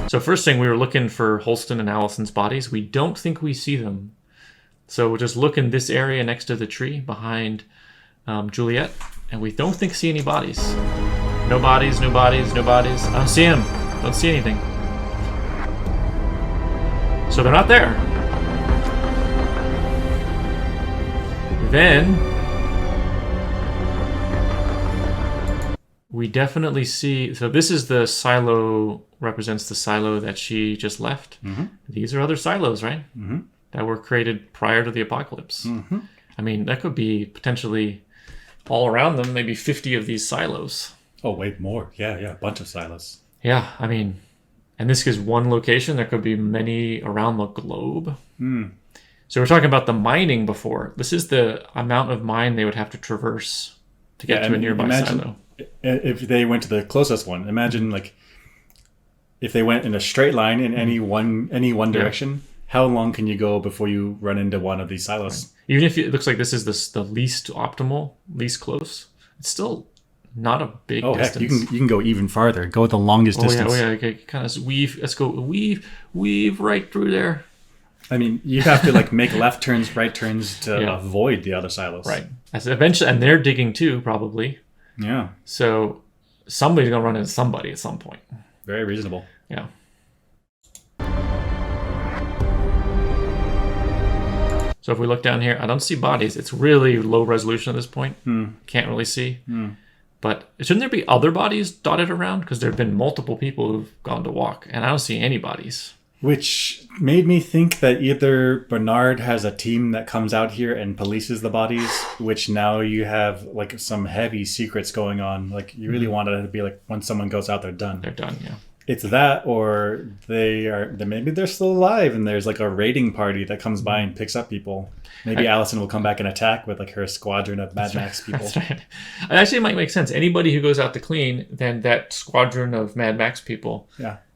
So first thing, we were looking for Holston and Allison's bodies. We don't think we see them. So we'll just look in this area next to the tree behind Juliet, and we don't see any bodies. No bodies, no bodies, no bodies. I don't see them. Don't see anything. So they're not there. Then we definitely see. So this is the silo, represents the silo that she just left. Mm-hmm. These are other silos, right? Mm-hmm. That were created prior to the apocalypse. Mm-hmm. I mean, that could be potentially all around them, maybe 50 of these silos. Oh, wait, more. Yeah, a bunch of silos. Yeah, I mean, and this is one location. There could be many around the globe. Mm. So we're talking about the mining before. This is the amount of mine they would have to traverse to get to a nearby silo. If they went to the closest one, imagine like if they went in a straight line in any one direction, how long can you go before you run into one of these silos? Right. Even if it looks like this is the least optimal, least close, it's still not a big distance. Heck, you can go even farther. Go the longest distance. Oh yeah, okay. Kind of weave. Let's go weave right through there. I mean, you have to like make left turns, right turns to avoid the other silos. Right. As eventually, and they're digging too, probably. Yeah. So somebody's gonna run into somebody at some point. Very reasonable. Yeah. So if we look down here, I don't see bodies. It's really low resolution at this point. Can't really see. But shouldn't there be other bodies dotted around? Because there have been multiple people who've gone to walk, and I don't see any bodies. Which made me think that either Bernard has a team that comes out here and polices the bodies, which now you have like some heavy secrets going on. Like you really want it to be like when someone goes out, they're done. They're done, yeah. It's that, or maybe they're still alive and there's like a raiding party that comes by and picks up people. Maybe Allison will come back and attack with like her squadron of Mad Max people. That's right. Actually, it might make sense. Anybody who goes out to clean, then that squadron of Mad Max people,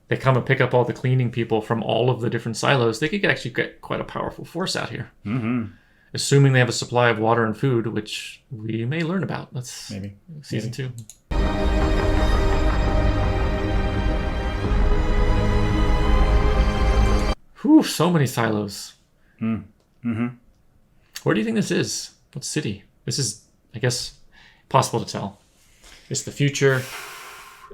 they come and pick up all the cleaning people from all of the different silos. They could actually get quite a powerful force out here. Mm-hmm. Assuming they have a supply of water and food, which we may learn about. That's maybe season 2. Whew, so many silos. Mm-hmm. Where do you think this is? What city? This is, I guess, possible to tell. It's the future.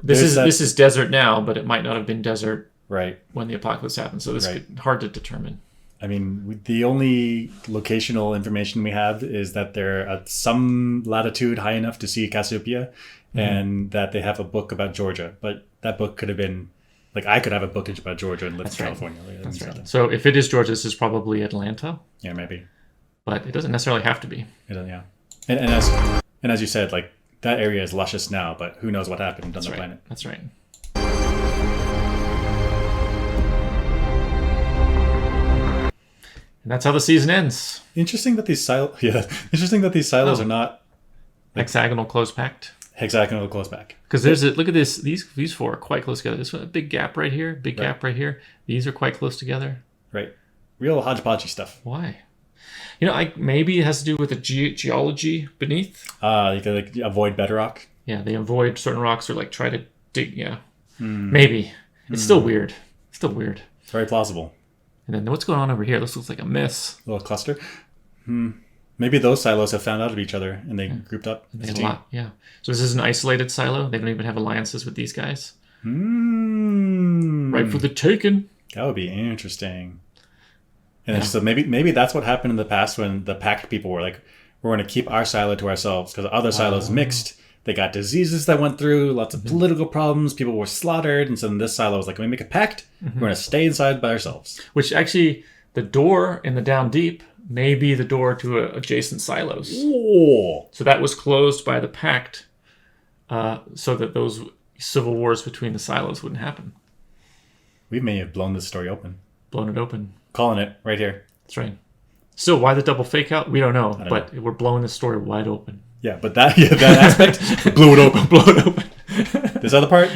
This is desert now, but it might not have been desert when the apocalypse happened. So this is hard to determine. I mean, the only locational information we have is that they're at some latitude high enough to see Cassiopeia, and that they have a book about Georgia. But that book could have been... Like, I could have a book about Georgia and live in California. That's right. So if it is Georgia, this is probably Atlanta. Yeah, maybe. But it doesn't necessarily have to be. It doesn't, yeah. And as you said, like, that area is luscious now, but who knows what happened on the planet. That's right. And that's how the season ends. Interesting that these silos are not... Like, hexagonal close packed. Hexagonal close back. Because look at this. These 4 are quite close together. There's a big gap right here. Gap right here. These are quite close together. Right. Real hodgepodgey stuff. Why? Maybe it has to do with the geology beneath. You can like avoid bedrock. Yeah, they avoid certain rocks or like try to dig. Yeah. Maybe. It's still weird. It's very plausible. And then what's going on over here? This looks like a mess. A little cluster. Maybe those silos have found out of each other and they grouped up. They had a lot, yeah. So this is an isolated silo. They don't even have alliances with these guys. Right for the taken. That would be interesting. And so maybe that's what happened in the past when the packed people were like, we're going to keep our silo to ourselves because other silos mixed. They got diseases that went through, lots of political problems. People were slaughtered. And so then this silo was like, can we make a pact? We're going to stay inside by ourselves. Which actually, the door in the down deep may be the door to adjacent silos. Whoa. So that was closed by the pact so that those civil wars between the silos wouldn't happen. We may have blown this story open. Blown it open. Calling it right here. That's right. Still, why the double fake out? We don't know. But we're blowing the story wide open. Yeah, but that aspect, blew it open. Blow it open. This other part?